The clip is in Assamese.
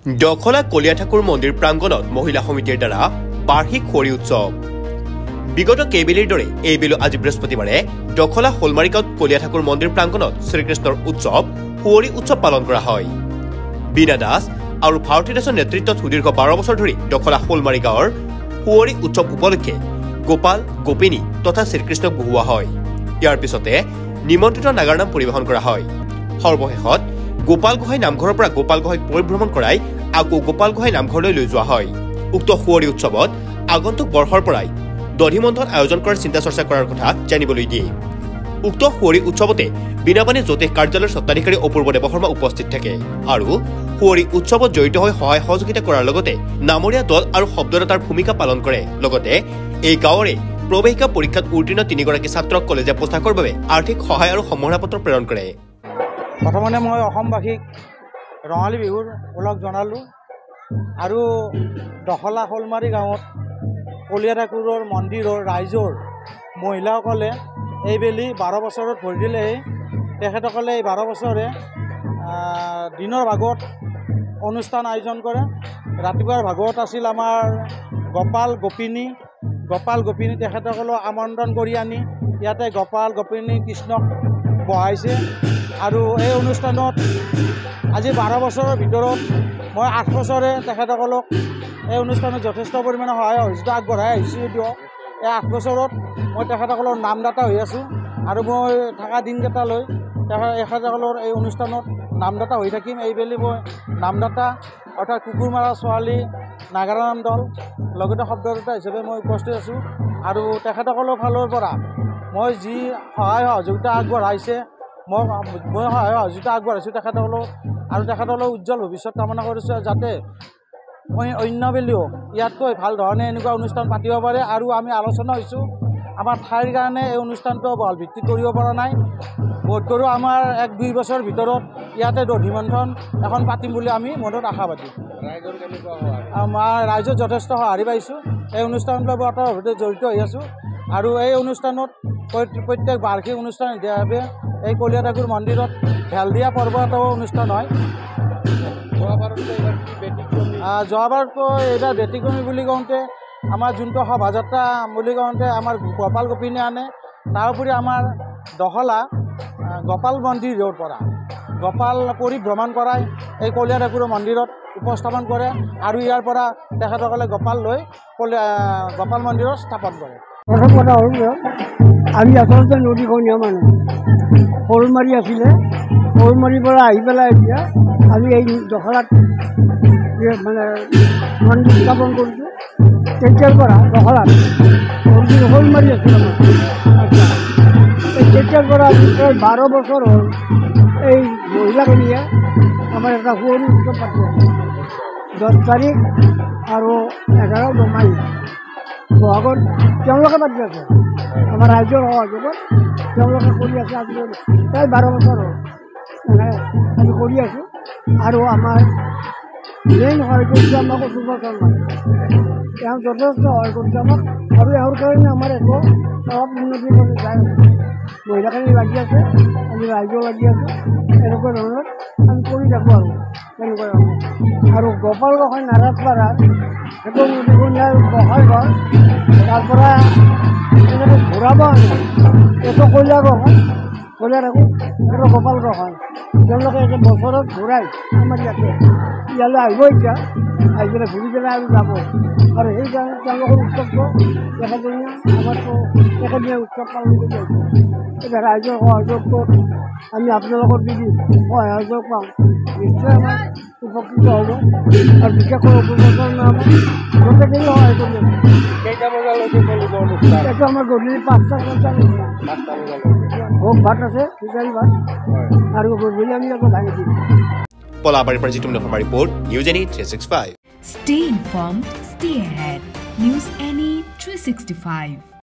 দখলা কলীয়া ঠাকুৰ মন্দিৰ প্ৰাংগণত মহিলা সমিতিৰ দ্বাৰা বাৰ্ষিক হোলী উৎসৱ। বিগত কেইবেলিৰ দৰে এইবেলি আজি বৃহস্পতিবাৰে দখলা শোলমাৰী গাঁৱত কলীয়া ঠাকুৰ মন্দিৰ প্ৰাংগণত শ্ৰীকৃষ্ণৰ উৎসৱ হোলী উৎসৱ পালন কৰা হয়। বীণা দাস আৰু ভাৰতী দাসৰ নেতৃত্বত সুদীৰ্ঘ 12 বছৰ ধৰি দখলা শোলমাৰী গাঁৱৰ হোলী উৎসৱ উপলক্ষে গোপাল গোপিনী তথা শ্ৰীকৃষ্ণক বহুওৱা হয়। ইয়াৰ পিছতে নিমন্ত্ৰিত নাগাৰ নাম পৰিৱেশন কৰা হয়। সৰ্বশেষত গোপাল গোহাঁই নামঘৰৰ পৰা গোপাল গোহাঁইক পৰিভ্ৰমণ কৰাই আকৌ গোপাল গোহাঁই নামঘৰলৈ লৈ যোৱা হয়। উক্ত হোলী উৎসৱত আগন্তুক বৰ্ষৰ পৰাই দধিমন্থন আয়োজন কৰাৰ চিন্তা চৰ্চা কৰাৰ কথা জানিবলৈ দিয়ে। উক্ত হোলী উৎসৱতে বীণাপানী জ্যোতিষ কাৰ্যালয়ৰ স্বত্বাধিকাৰী অপূৰ্ব দেৱশৰ্মা উপস্থিত থাকে আৰু হোলী উৎসৱত জড়িত হৈ সহায় সহযোগিতা কৰাৰ লগতে নামৰীয়া দল আৰু শব্দদাতাৰ ভূমিকা পালন কৰে। লগতে এই গাঁৱৰে প্ৰৱেশিকা পৰীক্ষাত উত্তীৰ্ণ 3গৰাকী ছাত্ৰক কলেজীয়া পোছাকৰ বাবে আৰ্থিক সহায় আৰু সম্মাননা পত্ৰ প্ৰেৰণ কৰে। প্ৰথমতে মই অসমবাসীক ৰঙালী বিহুৰ ওলগ জনালোঁ আৰু দখলা শোলমাৰী গাঁৱত কলীয়া ঠাকুৰৰ মন্দিৰৰ ৰাইজৰ মহিলাসকলে এইবেলি 12 বছৰত ভৰি দিলেই তেখেতসকলে এই 12 বছৰে দিনৰ ভাগত অনুষ্ঠান আয়োজন কৰে। ৰাতিপুৱাৰ ভাগত আছিল আমাৰ গোপাল গোপিনী তেখেতসকলক আমন্ত্ৰণ কৰি আনি ইয়াতে গোপাল গোপিনী কৃষ্ণক বহাইছে আৰু এই অনুষ্ঠানত আজি 12 বছৰৰ ভিতৰত মই 8 বছৰে তেখেতসকলক এই অনুষ্ঠানত যথেষ্ট পৰিমাণে সহায় সহযোগিতা আগবঢ়াই আহিছোঁ। যদিও এই 8 বছৰত মই তেখেতসকলৰ নামদাতা হৈ আছোঁ আৰু মই থকা দিনকেইটালৈ তেখেতসকলৰ এই অনুষ্ঠানত নামদাতা হৈ থাকিম। এইবেলি মই নামদাতা অৰ্থাৎ কুকুৰ মাৰা ছোৱালী নাগাৰা নাম দল লগতে শব্দদাতা হিচাপে মই উপস্থিত আছোঁ আৰু তেখেতসকলৰ ফালৰ পৰা মই যি সহায় সহযোগিতা আগবঢ়াইছে মই সহায় সহযোগিতা আগবঢ়াইছোঁ তেখেতসকলক আৰু তেখেতসকলৰ উজ্জ্বল ভৱিষ্যত কামনা কৰিছোঁ, যাতে মই অন্য বেলিও ইয়াতকৈ ভাল ধৰণে এনেকুৱা অনুষ্ঠান পাতিব পাৰে। আৰু আমি আলোচনা হৈছোঁ আমাৰ ঠাইৰ কাৰণে এই অনুষ্ঠানটো বহল ভিত্তিত কৰিব পৰা নাই। বোধ কৰোঁ আমাৰ 1-2 বছৰ ভিতৰত ইয়াতে দধিমন্থন এখন পাতিম বুলি আমি মনত আশাবাদী। ৰাইজৰ কেনেকুৱা সহায়? আমাৰ ৰাইজৰ যথেষ্ট সঁহাৰি পাইছোঁ। এই অনুষ্ঠানটোৰ লগত জড়িত হৈ আছোঁ আৰু এই অনুষ্ঠানত প্ৰত্যেক বাৰ্ষিক অনুষ্ঠান হিচাপে এই কলীয়া ঠাকুৰ মন্দিৰত ঢেল দিয়া পৰ্ব এটাও অনুষ্ঠান হয়। যোৱাবাৰতকৈ এইবাৰ ব্যতিক্ৰমী বুলি কওঁতে আমাৰ যোনটো শোভাযাত্ৰা বুলি কওঁতে আমাৰ গোপাল গোপিনী আনে, তাৰোপৰি আমাৰ দখলা গোপাল মন্দিৰৰ পৰা গোপাল পৰিভ্ৰমণ কৰাই এই কলীয়া ঠাকুৰৰ মন্দিৰত উপস্থাপন কৰে আৰু ইয়াৰ পৰা তেখেতসকলে গোপাল লৈ গোপাল মন্দিৰত স্থাপন কৰে। প্ৰথম কথা হ'ল আমি আচলতে নদীখনীয়া মানুহ, শোলমাৰী আছিলে, শোলমাৰীৰ পৰা আহি পেলাই এতিয়া আমি এই দখলাত মানে মন্দিৰ স্থাপন কৰিছোঁ। তেতিয়াৰ পৰা দখলাত শোলমাৰী আছিলে আচ্ছা, তেতিয়াৰ পৰা প্ৰায় 12 বছৰ হ'ল এই মহিলাখিনিয়ে আমাৰ এটা হোলী উৎসৱ পাতি আছে। 10 তাৰিখ আৰু 11 দুমাহী বহাগত তেওঁলোকে পাতি আছে। আমাৰ ৰাইজৰ সহযোগত তেওঁলোকে কৰি আছে। আজি প্ৰায় 12 বছৰ হ'ল মানে আমি কৰি আছোঁ আৰু আমাৰ মেইন সহায় কৰিছে আমাক অপূৰ্ব শৰ্মাই। তেওঁ যথেষ্ট সহায় কৰিছে আমাক আৰু এওঁৰ কাৰণে আমাৰ একো অলপ উন্নতি কৰি যায় আছে। মহিলাখিনি লাগি আছে, আমি ৰাইজেও লাগি আছোঁ, এনেকুৱা ধৰণৰ আমি কৰি থাকোঁ আৰু তেনেকুৱা ধৰণৰ। আৰু গোপাল গোহাঁই নাৰাজপাৰাৰ সেইটো নদীখনীয়াৰ গোহাঁই ঘৰ, তাৰ পৰা এনেকৈ ঘূৰাব আনে এইটো কলীয়া গোহাঁই, কলীয়া ঠাকুৰ, এইটো গোপাল গোহাঁই। তেওঁলোকে এতিয়া বছৰত ঘূৰাই আমাৰ ইয়ালৈ আহিব, এতিয়া আহি পেলাই ঘূৰি পেলাই আৰু যাব। আৰু সেইকাৰণে তেওঁলোকৰ উৎসৱটো একেদিনীয়া, আমাৰতো একেদিনীয়া উৎসৱ পালন কৰি আহিছোঁ। এতিয়া ৰাইজৰ সহযোগটো আমি আপোনালোকৰ যদি সহযোগ পাওঁ নিশ্চয় আমাৰ উপকৃত হ'ব আৰু বিশেষকৈ অপূৰ্বতাৰ নাম গোটেইখিনি সহায় কৰি আছোঁ। কেইটা বজালৈকে চলিব অনুষ্ঠান? এইটো আমাৰ গধূলি 5টা ভোগ ভাত আছে, খিচাৰী ভাত আৰু গধূলি আমি আকৌ ভাঙি দিম। পলাবাৰীৰ পৰা Jitum Nafar report, news any 365। Stay informed, stay ahead. News Any 365.